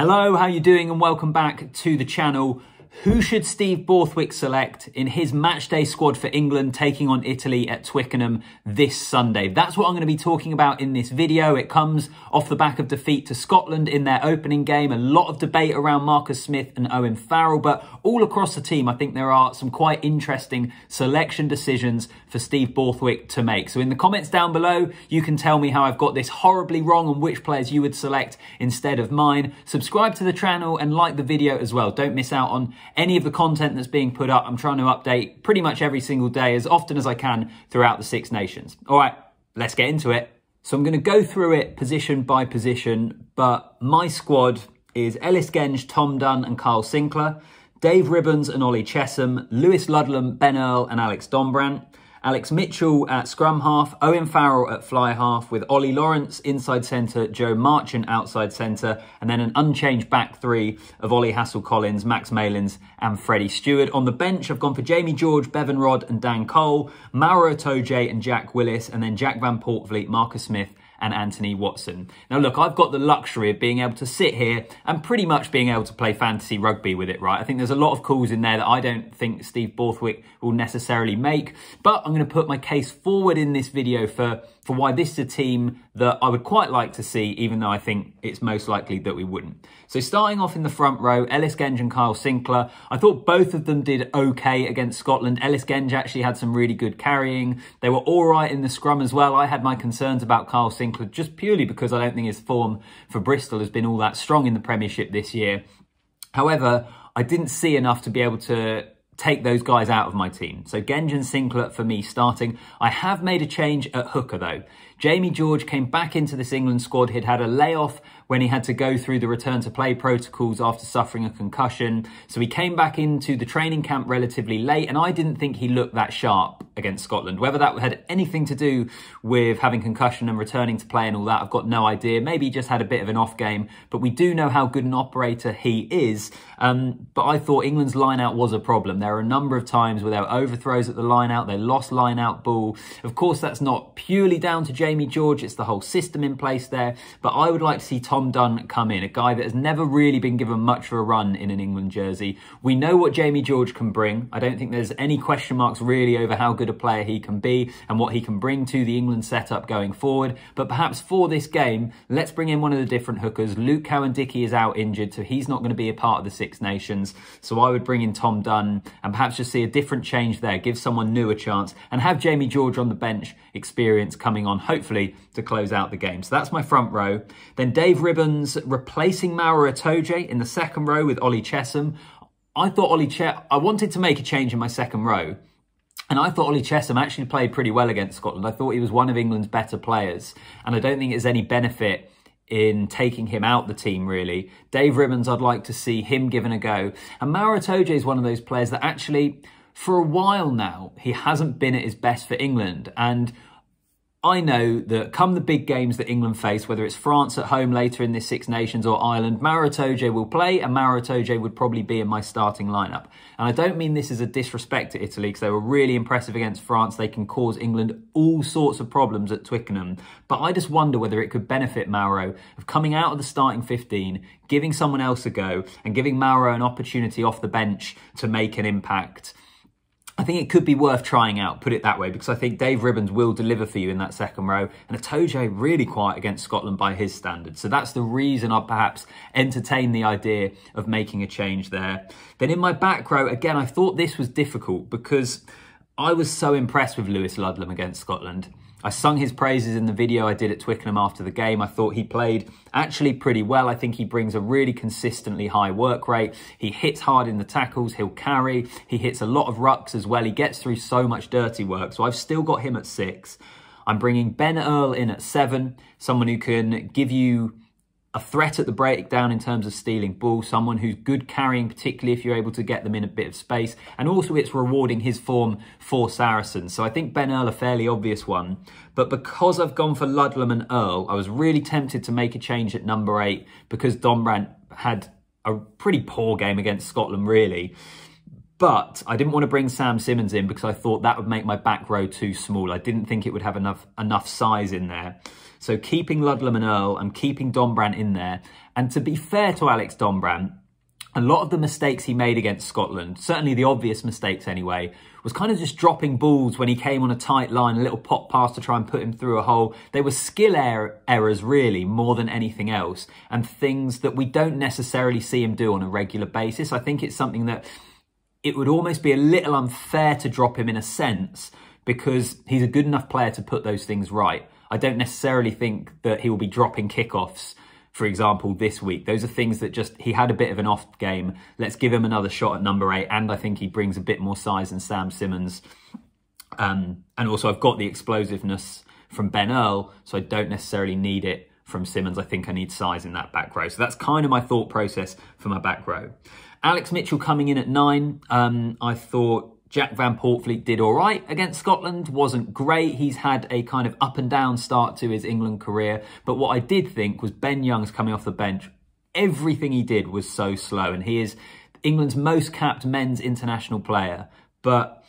Hello, how you doing and welcome back to the channel. Who should Steve Borthwick select in his matchday squad for England taking on Italy at Twickenham this Sunday? That's what I'm going to be talking about in this video. It comes off the back of defeat to Scotland in their opening game. A lot of debate around Marcus Smith and Owen Farrell, but all across the team, I think there are some quite interesting selection decisions for Steve Borthwick to make. So in the comments down below, you can tell me how I've got this horribly wrong and which players you would select instead of mine. Subscribe to the channel and like the video as well. Don't miss out on any of the content that's being put up. I'm trying to update pretty much every single day as often as I can throughout the Six Nations. All right, let's get into it. So I'm going to go through it position by position, but my squad is Ellis Genge, Tom Dunn and Carl Sinclair, Dave Ribbons and Ollie Chesham, Lewis Ludlam, Ben Earl and Alex Dombrandt, Alex Mitchell at scrum half, Owen Farrell at fly half with Ollie Lawrence inside centre, Joe Marchant outside centre, and then an unchanged back three of Ollie Hassel-Collins, Max Malins and Freddie Stewart. On the bench, I've gone for Jamie George, Bevan Rodd and Dan Cole, Mauro Itoje and Jack Willis, and then Jack Van Portvliet, Marcus Smith and Anthony Watson. Now look, I've got the luxury of being able to sit here and pretty much being able to play fantasy rugby with it, right? I think there's a lot of calls in there that I don't think Steve Borthwick will necessarily make, but I'm going to put my case forward in this video for why this is a team that I would quite like to see, even though I think it's most likely that we wouldn't. So starting off in the front row, Ellis Genge and Kyle Sinclair. I thought both of them did okay against Scotland. Ellis Genge actually had some really good carrying. They were all right in the scrum as well. I had my concerns about Kyle Sinclair just purely because I don't think his form for Bristol has been all that strong in the Premiership this year. However, I didn't see enough to be able to take those guys out of my team. So Genge and Sinclair for me starting. I have made a change at hooker though. Jamie George came back into this England squad. He'd had a layoff when he had to go through the return to play protocols after suffering a concussion. So he came back into the training camp relatively late and I didn't think he looked that sharp against Scotland. Whether that had anything to do with having concussion and returning to play and all that, I've got no idea. Maybe he just had a bit of an off game, but we do know how good an operator he is. But I thought England's line-out was a problem. There were a number of times where there were overthrows at the line-out, they lost line-out ball. Of course, that's not purely down to Jamie George, it's the whole system in place there. But I would like to see Tom Dunn come in, a guy that has never really been given much of a run in an England jersey. We know what Jamie George can bring. I don't think there's any question marks really over how good a player he can be and what he can bring to the England setup going forward. But perhaps for this game, let's bring in one of the different hookers. Luke Cowan-Dickie is out injured, so he's not going to be a part of the Six Nations. So I would bring in Tom Dunn and perhaps just see a different change there, give someone new a chance and have Jamie George on the bench experience coming on, hopefully to close out the game. So that's my front row. Then Dave Ribbons replacing Mauro Itoje in the second row with Ollie Chesham. I wanted to make a change in my second row. And I thought Ollie Chesham actually played pretty well against Scotland. I thought he was one of England's better players. And I don't think there's any benefit in taking him out the team, really. Dave Ribbons, I'd like to see him given a go. And Mauro Itoje is one of those players that actually, for a while now, he hasn't been at his best for England. And I know that come the big games that England face, whether it's France at home later in this Six Nations or Ireland, Mauro Itoje will play and Mauro Itoje would probably be in my starting lineup. And I don't mean this as a disrespect to Italy because they were really impressive against France. They can cause England all sorts of problems at Twickenham. But I just wonder whether it could benefit Mauro of coming out of the starting 15, giving someone else a go and giving Mauro an opportunity off the bench to make an impact. I think it could be worth trying out, put it that way, because I think Dave Ribbons will deliver for you in that second row. And Itoje really quiet against Scotland by his standards. So that's the reason I'd perhaps entertain the idea of making a change there. Then in my back row, again, I thought this was difficult because I was so impressed with Lewis Ludlam against Scotland. I sung his praises in the video I did at Twickenham after the game. I thought he played actually pretty well. I think he brings a really consistently high work rate. He hits hard in the tackles. He'll carry. He hits a lot of rucks as well. He gets through so much dirty work. So I've still got him at 6. I'm bringing Ben Earl in at 7. Someone who can give you a threat at the breakdown in terms of stealing ball, someone who's good carrying, particularly if you're able to get them in a bit of space. And also it's rewarding his form for Saracens. So I think Ben Earl, a fairly obvious one. But because I've gone for Ludlam and Earl, I was really tempted to make a change at number 8 because Dombrandt had a pretty poor game against Scotland, really. But I didn't want to bring Sam Simmonds in because I thought that would make my back row too small. I didn't think it would have enough size in there. So keeping Ludlam and Earl, I'm keeping Dombrandt in there. And to be fair to Alex Dombrandt, a lot of the mistakes he made against Scotland, certainly the obvious mistakes anyway, was kind of just dropping balls when he came on a tight line, a little pop pass to try and put him through a hole. They were skill errors really, more than anything else, and things that we don't necessarily see him do on a regular basis. I think it's something that it would almost be a little unfair to drop him in a sense, because he's a good enough player to put those things right. I don't necessarily think that he will be dropping kickoffs, for example, this week. Those are things that just, he had a bit of an off game. Let's give him another shot at number 8. And I think he brings a bit more size than Sam Simmonds. And also I've got the explosiveness from Ben Earl, so I don't necessarily need it from Simmonds. I think I need size in that back row. So that's kind of my thought process for my back row. Alex Mitchell coming in at 9. I thought Jack Van Poortvliet did all right against Scotland, wasn't great. He's had a kind of up and down start to his England career. But what I did think was Ben Young's coming off the bench. Everything he did was so slow, and he is England's most capped men's international player. But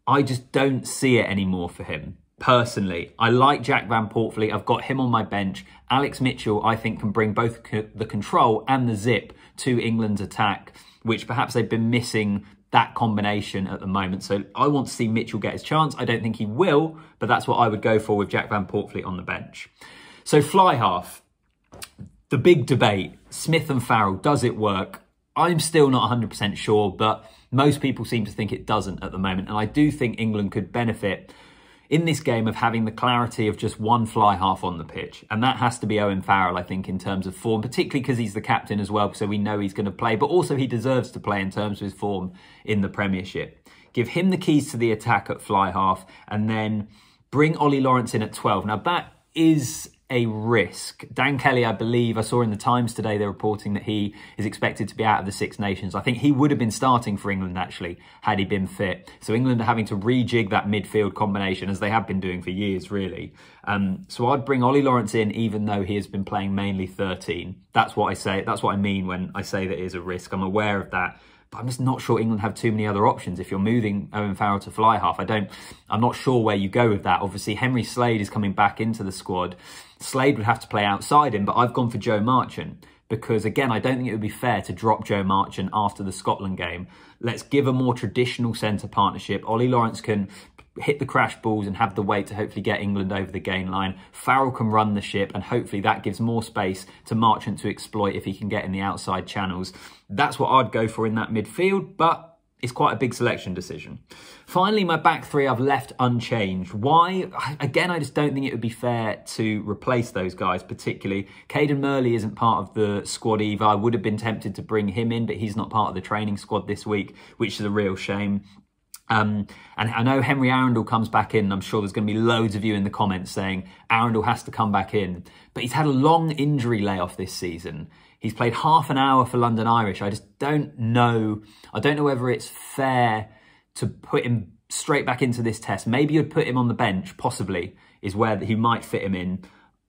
I just don't see it anymore for him. Personally, I like Jack Van Poortvliet. I've got him on my bench. Alex Mitchell, I think, can bring both the control and the zip to England's attack, which perhaps they've been missing that combination at the moment. So I want to see Mitchell get his chance. I don't think he will, but that's what I would go for with Jack Van Poortvliet on the bench. So fly half, the big debate, Smith and Farrell, does it work? I'm still not 100% sure, but most people seem to think it doesn't at the moment. And I do think England could benefit in this game of having the clarity of just one fly half on the pitch. And that has to be Owen Farrell, I think, in terms of form, particularly because he's the captain as well, so we know he's going to play, but also he deserves to play in terms of his form in the Premiership. Give him the keys to the attack at fly half, and then bring Ollie Lawrence in at 12. Now, that is a risk. Dan Kelly, I believe, I saw in the Times today, they're reporting that he is expected to be out of the Six Nations. I think he would have been starting for England, actually, had he been fit. So England are having to rejig that midfield combination, as they have been doing for years, really. So I'd bring Ollie Lawrence in, even though he has been playing mainly 13. That's what I say. That's what I mean when I say that it is a risk. I'm aware of that. But I'm just not sure England have too many other options. If you're moving Owen Farrell to fly half, I'm not sure where you go with that. Obviously, Henry Slade is coming back into the squad. Slade would have to play outside him, but I've gone for Joe Marchant because, again, I don't think it would be fair to drop Joe Marchant after the Scotland game. Let's give a more traditional centre partnership. Ollie Lawrence can hit the crash balls and have the weight to hopefully get England over the gain line. Farrell can run the ship, and hopefully that gives more space to Marchant to exploit if he can get in the outside channels. That's what I'd go for in that midfield, but it's quite a big selection decision. Finally, my back three I've left unchanged. Why? Again, I just don't think it would be fair to replace those guys particularly. Caden Murley isn't part of the squad either. I would have been tempted to bring him in, but he's not part of the training squad this week, which is a real shame. And I know Henry Arundel comes back in, and I'm sure there's going to be loads of you in the comments saying Arundel has to come back in. But he's had a long injury layoff this season. He's played half an hour for London Irish. I just don't know. I don't know whether it's fair to put him straight back into this test. Maybe you'd put him on the bench, possibly, is where he might fit him in.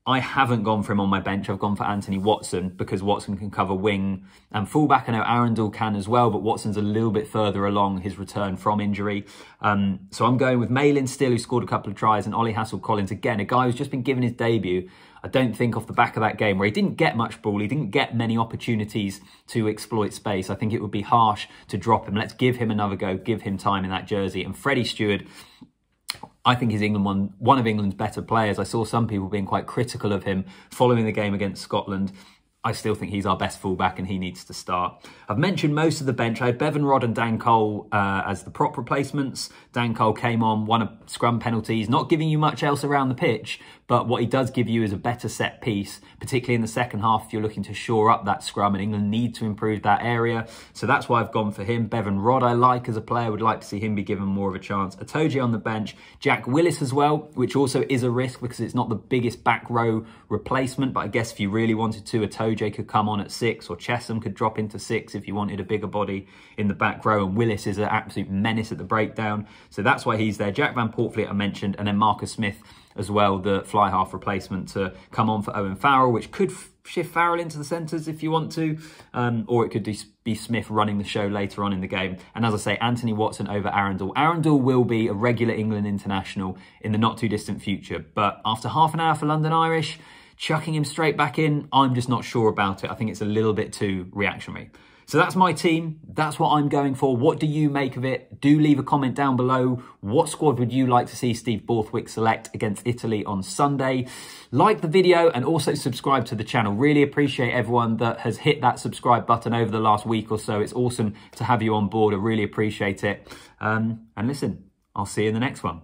I haven't gone for him on my bench. I've gone for Anthony Watson because Watson can cover wing and fullback. I know Arundel can as well, but Watson's a little bit further along his return from injury. So I'm going with Malin Still, who scored a couple of tries, and Ollie Hassel-Collins, again, a guy who's just been given his debut. I don't think off the back of that game where he didn't get much ball, he didn't get many opportunities to exploit space. I think it would be harsh to drop him. Let's give him another go, give him time in that jersey. And Freddie Stewart, I think he's one of England's better players. I saw some people being quite critical of him following the game against Scotland. I still think he's our best fullback and he needs to start. I've mentioned most of the bench. I had Bevan Rodd and Dan Cole as the prop replacements. Dan Cole came on, won a scrum penalties, not giving you much else around the pitch, but what he does give you is a better set piece, particularly in the second half if you're looking to shore up that scrum, and England need to improve that area. So that's why I've gone for him. Bevan Rodd I like as a player, would like to see him be given more of a chance. Itoje on the bench, Jack Willis as well, which also is a risk because it's not the biggest back row replacement, but I guess if you really wanted to, Itoje could come on at 6, or Chesham could drop into 6 if you wanted a bigger body in the back row, and Willis is an absolute menace at the breakdown. So that's why he's there. Jack Van Poortvliet I mentioned, and then Marcus Smith as well, the fly half replacement to come on for Owen Farrell, which could shift Farrell into the centres if you want to, or it could be Smith running the show later on in the game. And as I say, Anthony Watson over Arundel. Arundel will be a regular England international in the not too distant future, but after half an hour for London Irish, chucking him straight back in, I'm just not sure about it. I think it's a little bit too reactionary. So that's my team. That's what I'm going for. What do you make of it? Do leave a comment down below. What squad would you like to see Steve Borthwick select against Italy on Sunday? Like the video and also subscribe to the channel. Really appreciate everyone that has hit that subscribe button over the last week or so. It's awesome to have you on board. I really appreciate it. And listen, I'll see you in the next one.